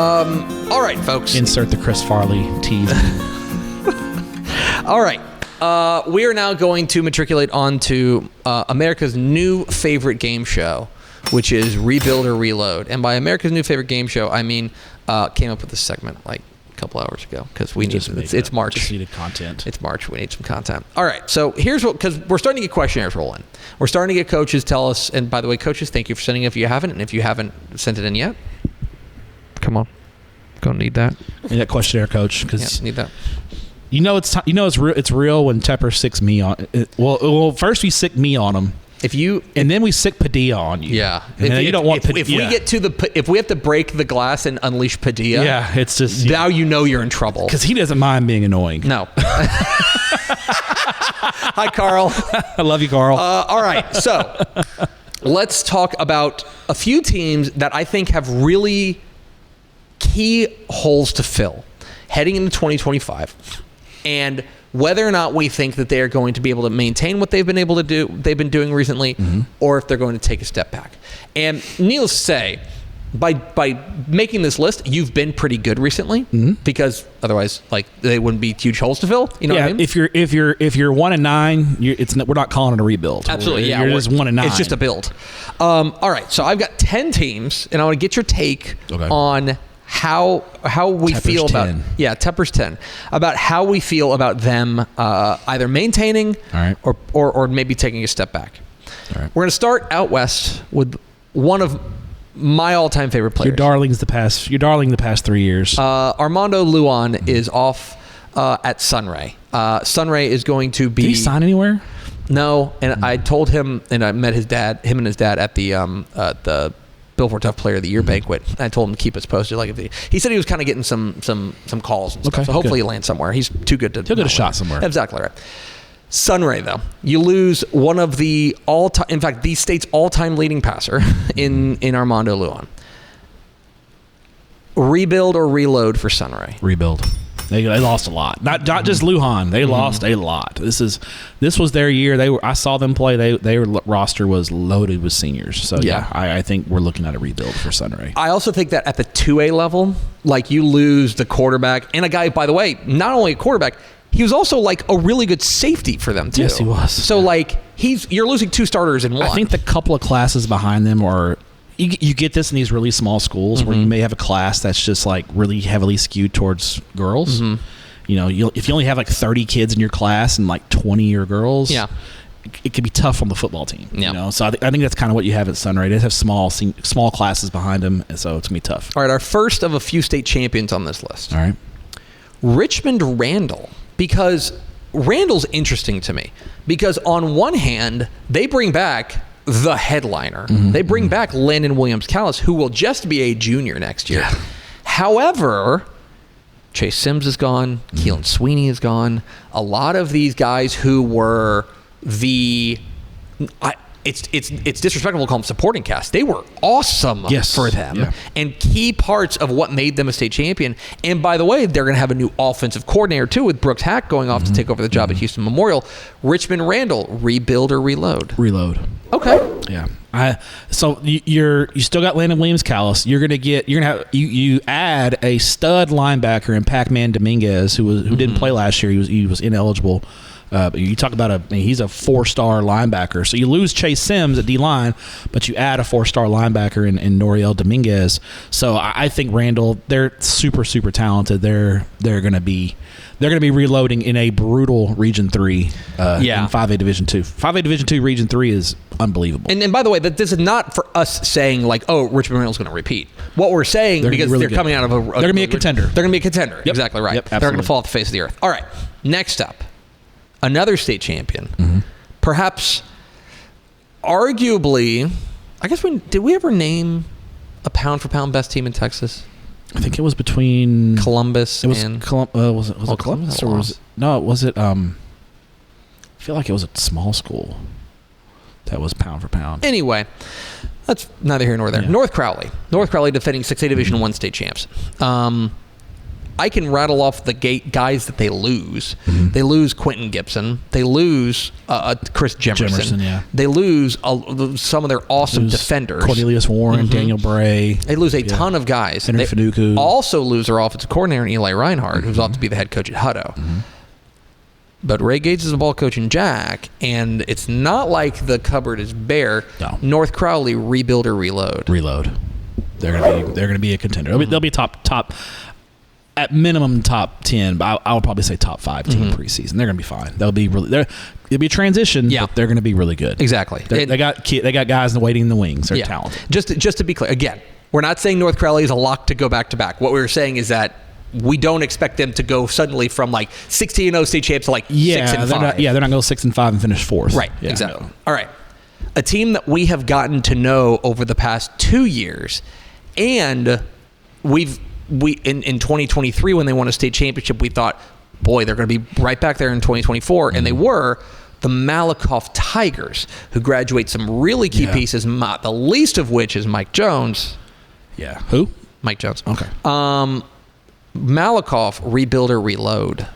All right, folks. Insert the Chris Farley tease. All right. We are now going to matriculate onto America's new favorite game show, which is Rebuild or Reload. And by America's new favorite game show, I mean came up with this segment like a couple hours ago because it's March. Just needed content. It's March. We need some content. All right. So here's what, because we're starting to get questionnaires rolling. We're starting to get coaches tell us, and by the way, coaches, thank you for sending it if you haven't. And if you haven't sent it in yet, come on. Gonna need that. Need that questionnaire, coach, because need that. It's real when Tepper sicks me on. Well, first we sick me on him. And then we sick Padilla on you. Yeah. And you don't want Padilla. If we get to if we have to break the glass and unleash Padilla. Yeah, it's just now you know you're in trouble. Because he doesn't mind being annoying. No. Hi, Carl. I love you, Carl. All right, so let's talk about a few teams that I think have really key holes to fill heading into 2025, and whether or not we think that they are going to be able to maintain what they've been doing recently, or if they're going to take a step back. And needless to say, by making this list, you've been pretty good recently, because otherwise, like, they wouldn't be huge holes to fill. You know what I mean? If you're 1-9, we're not calling it a rebuild. Absolutely, you're just 1-9. It's just a build. All right, so I've got 10 teams, and I want to get your take on how we Tepper's about 10. Tepper's 10, about how we feel about them either maintaining or maybe taking a step back. All right. We're going to start out west with one of my all-time favorite players. Your darling the past 3 years. Armando Luan is off at Sunray. Sunray is going to be. Did he sign anywhere? No, and I told him, and I met him and his dad at the Bill for Tough Player of the Year banquet. I told him to keep us posted. He said he was kind of getting some calls and stuff. So hopefully he lands somewhere. He's too good to. He'll get a shot somewhere. Exactly right. Sunray, though, you lose one of the the state's all-time leading passer in Armando Luan. Rebuild or reload for Sunray? Rebuild. They lost a lot. Not just Lujan. They lost a lot. This was their year. I saw them play. Their roster was loaded with seniors. So yeah, I think we're looking at a rebuild for Sunray. I also think that at the 2A level, like, you lose the quarterback and a guy, by the way, not only a quarterback, he was also like a really good safety for them too. Yes, he was. So you're losing two starters in one. I think the couple of classes behind them are. You get this in these really small schools where you may have a class that's just like really heavily skewed towards girls. You know, if you only have like 30 kids in your class and like 20 are girls, it can be tough on the football team. You know, so I think that's kind of what you have at Sunray. They have small classes behind them, and so it's gonna be tough. All right, our first of a few state champions on this list. All right, Richmond Randall, because Randall's interesting to me because on one hand they bring back the headliner. They bring back Landon Williams-Callis, who will just be a junior next year. However, Chase Sims is gone. Keelan Sweeney is gone. A lot of these guys who were it's disrespectful to call them supporting cast. They were awesome for them and key parts of what made them a state champion. And by the way, they're going to have a new offensive coordinator too, with Brooks Hack going off to take over the job at Houston Memorial. Richmond Randall, rebuild or reload? Reload. Okay. Yeah. So you still got Landon Williams-Callis. You're gonna have you add a stud linebacker in Pac-Man Dominguez who didn't play last year. He was ineligible. You talk about he's a 4-star linebacker. So you lose Chase Sims at D-line, but you add a 4-star linebacker in Noriel Dominguez. So I think Randall, they're super, super talented. They're gonna be reloading in a brutal Region 3 in 5A Division 2. 5A Division 2 Region 3 is unbelievable. And by the way, this is not for us saying like, oh, Richmond Randall's going to repeat. What we're saying, because they're coming out of they're going to be a contender. They're going to be a contender. Yep. Exactly right. Yep, they're going to fall off the face of the earth. All right. Next up, another state champion. Perhaps arguably, I guess did we ever name a pound-for-pound best team in Texas? I think it was between Columbus was and was it Columbus or was it was it I feel like it was a small school that was pound for pound. Anyway, that's neither here nor there. North Crowley defending 6A Division 1 state champs. I can rattle off the guys that they lose. They lose Quentin Gibson. They lose Chris Jemerson. Yeah. They lose some of their awesome defenders. Cornelius Warren, Daniel Bray. They lose a ton of guys. Henry Finucane. Also lose their offensive coordinator, Eli Reinhardt, who's off to be the head coach at Hutto. But Ray Gates is a ball coach in Jack, and it's not like the cupboard is bare. No. North Crowley, rebuild or reload. Reload. They're gonna be a contender. They'll be top at minimum top 10, but I would probably say top 5 team preseason. They're gonna be fine. It'll be a transition. But they're gonna be really good. Exactly. They got guys waiting in the wings. They're talented. Just to be clear, again, we're not saying North Crowley is a lock to go back to back. What we were saying is that we don't expect them to go suddenly from like 16-0 state champs to like 6-5. They're not going to go 6-5 and finish 4th. Right. Yeah, exactly. No. All right. A team that we have gotten to know over the past 2 years, and we in 2023 when they won a state championship, we thought, boy, they're going to be right back there in 2024, and they were. The Malakoff Tigers, who graduate some really key pieces, not the least of which is Mike Jones. Yeah. Who? Mike Jones. Okay. Malakoff, rebuild or reload?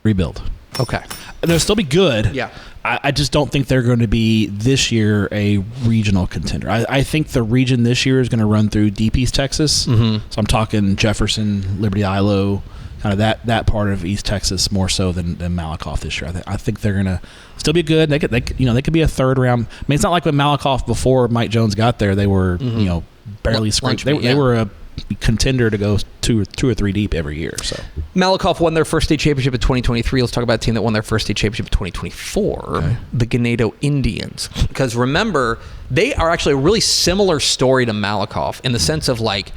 Rebuild. Okay. They'll still be good. Yeah. I just don't think they're going to be this year a regional contender. I think the region this year is going to run through Deep East Texas. So I'm talking Jefferson, Liberty Ilo, kind of that part of East Texas more so than Malakoff this year. I think they're going to still be good. They could be a third round. I mean, it's not like when Malakoff before Mike Jones got there, they were barely scraped. They were a contender to go two or three deep every year. So Malakoff won their first state championship in 2023. Let's talk about a team that won their first state championship in 2024, the Gado Indians. Because remember, they are actually a really similar story to Malakoff in the sense of like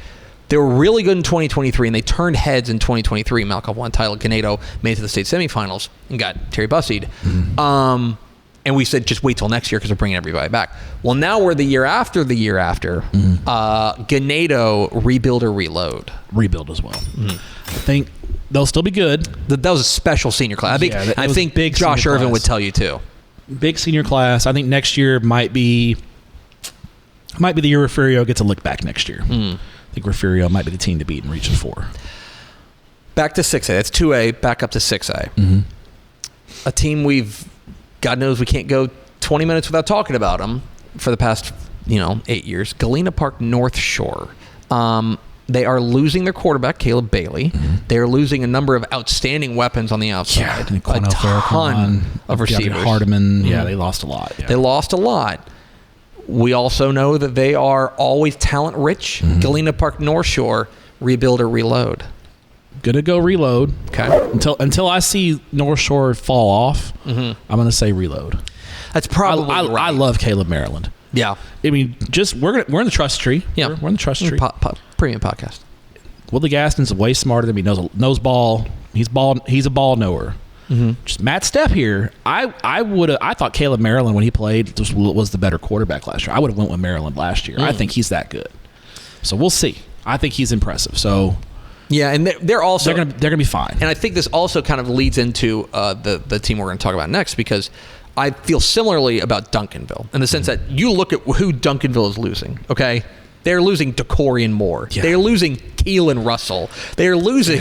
they were really good in 2023 and they turned heads in 2023. Malakoff won title. Gado made it to the state semifinals and got Terry bussied. And we said, just wait till next year because we're bringing everybody back. Well, now we're the year after. Gado, rebuild or reload? Rebuild as well. I think they'll still be good. That was a special senior class. I think big Josh Irvin would tell you too. Big senior class. I think next year might be the year Refugio gets a lick back next year. I think Refugio might be the team to beat in Region 4. Back to 6A. That's 2A. Back up to 6A. A team God knows we can't go 20 minutes without talking about them for the past, 8 years. Galena Park Northshore. They are losing their quarterback, Caleb Bailey. They are losing a number of outstanding weapons on the outside. A ton of receivers. Hardiman. Yeah, they lost a lot. Yeah. They lost a lot. We also know that they are always talent rich. Galena Park Northshore, rebuild or reload? Gonna go reload. Okay. Until I see North Shore fall off, I'm gonna say reload. That's probably right. I love Caleb Maryland. Yeah. I mean, we're in the trust tree. Yeah. We're in the trust tree. Premium podcast. Willie Gaston's way smarter than me. Knows ball. He's a ball knower. Just Matt Stepp here. I thought Caleb Maryland when he played was the better quarterback last year. I would have went with Maryland last year. I think he's that good. So we'll see. I think he's impressive. So. Yeah, and they're also they're gonna be fine. And I think this also kind of leads into the team we're going to talk about next, because I feel similarly about Duncanville in the sense that you look at who Duncanville is losing. Okay, they're losing DeCorian Moore. Yeah. They're losing Keelan Russell. They're losing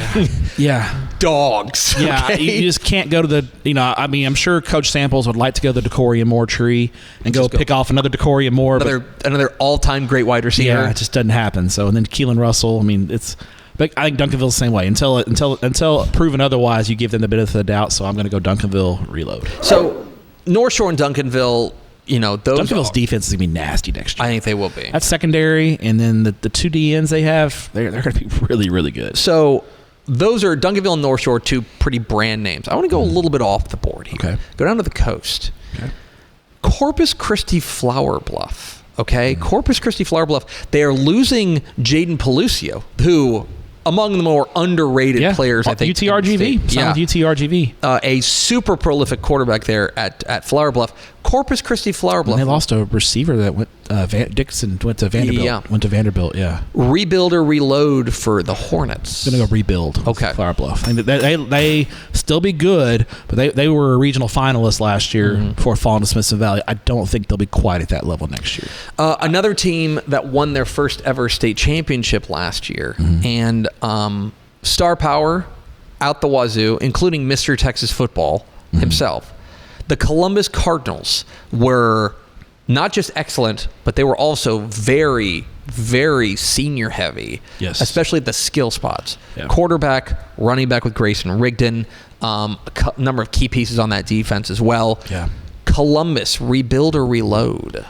dogs. Yeah, okay? You just can't go to the. I mean, I'm sure Coach Samples would like to go to the DeCorian Moore tree and go pick off another DeCorian Moore, another all-time great wide receiver. Yeah, it just doesn't happen. So and then Keelan Russell. I mean, it's. But I think Duncanville's the same way. Until proven otherwise, you give them the benefit of the doubt. So I'm going to go Duncanville reload. So Northshore and Duncanville, Duncanville's defense is going to be nasty next year. I think they will be. That's secondary, and then the two DNs they have, they're going to be really, really good. So those are Duncanville and Northshore, two pretty brand names. I want to go a little bit off the board here. Okay. Go down to the coast. Okay. Corpus Christi Flower Bluff. Okay, Corpus Christi Flower Bluff. They are losing Jaden Pelucio, who among the more underrated players, I think. UTRGV. Signed with UTRGV. A super prolific quarterback there at Flower Bluff. Corpus Christi Flower Bluff. And they lost a receiver that went. Dixon went to Vanderbilt. Yeah. Went to Vanderbilt. Yeah. Rebuild or reload for the Hornets? Gonna go rebuild. Okay. Flower Bluff. And they still be good, but they were a regional finalist last year before falling to Smithson Valley. I don't think they'll be quite at that level next year. Another team that won their first ever state championship last year, and Star Power out the wazoo, including Mr. Texas football himself. The Columbus Cardinals were not just excellent, but they were also very, very senior heavy, especially at the skill spots. Yeah. Quarterback, running back with Grayson Rigdon, a number of key pieces on that defense as well. Yeah. Columbus, rebuild or reload?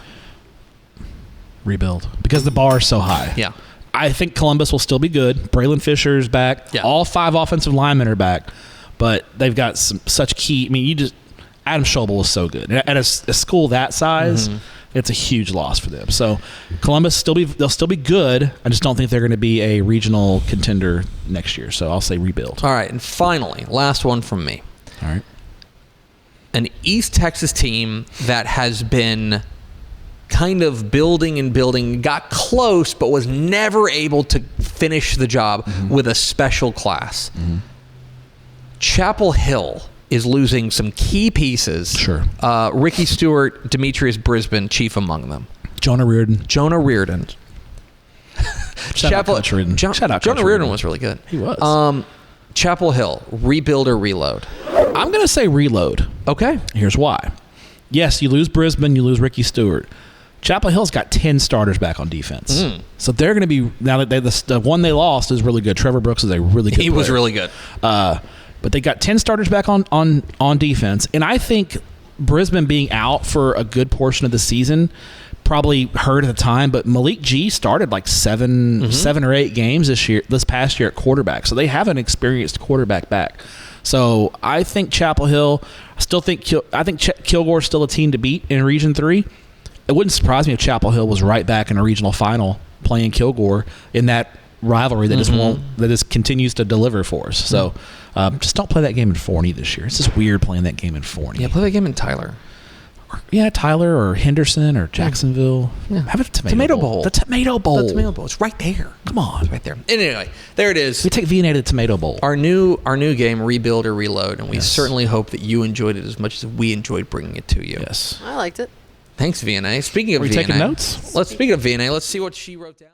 Rebuild. Because the bar is so high. Yeah. I think Columbus will still be good. Braylon Fisher's back. Yeah. All 5 offensive linemen are back. But they've got such key. I mean, Adam Schobel was so good. At a school that size, it's a huge loss for them. So Columbus they'll still be good. I just don't think they're going to be a regional contender next year. So I'll say rebuild. All right, and finally, last one from me. All right. An East Texas team that has been kind of building, got close, but was never able to finish the job with a special class. Chapel Hill is losing some key pieces. Sure. Ricky Stewart, Demetrius Brisbane, chief among them. Jonah Reardon. Shout out Coach Reardon. Jonah Reardon was really good. He was. Chapel Hill, rebuild or reload? I'm going to say reload. Okay. Here's why. Yes, you lose Brisbane, you lose Ricky Stewart. Chapel Hill's got 10 starters back on defense. So they're going to be, now that the one they lost is really good. Trevor Brooks is a really good player. He was really good. But they got 10 starters back on defense. And I think Brisbane being out for a good portion of the season probably hurt at the time. But Malik G started like seven or 8 games this past year at quarterback. So they have an experienced quarterback back. So I think Chapel Hill, I think Kilgore's still a team to beat in Region 3. It wouldn't surprise me if Chapel Hill was right back in a regional final playing Kilgore in that rivalry that just continues to deliver for us. So just don't play that game in Forney this year. It's just weird playing that game in Forney. Yeah, play that game in Tyler. Tyler or Henderson or Jacksonville. Yeah. Have a tomato bowl. The tomato bowl. The tomato bowl. It's right there. Come on. It's right there. Anyway, there it is. We take V&A to the tomato bowl. Our new game, Rebuild or Reload, and we certainly hope that you enjoyed it as much as we enjoyed bringing it to you. Yes. I liked it. Thanks, V&A. Speaking of V&A. Are you taking notes? Speaking of V&A, let's see what she wrote down.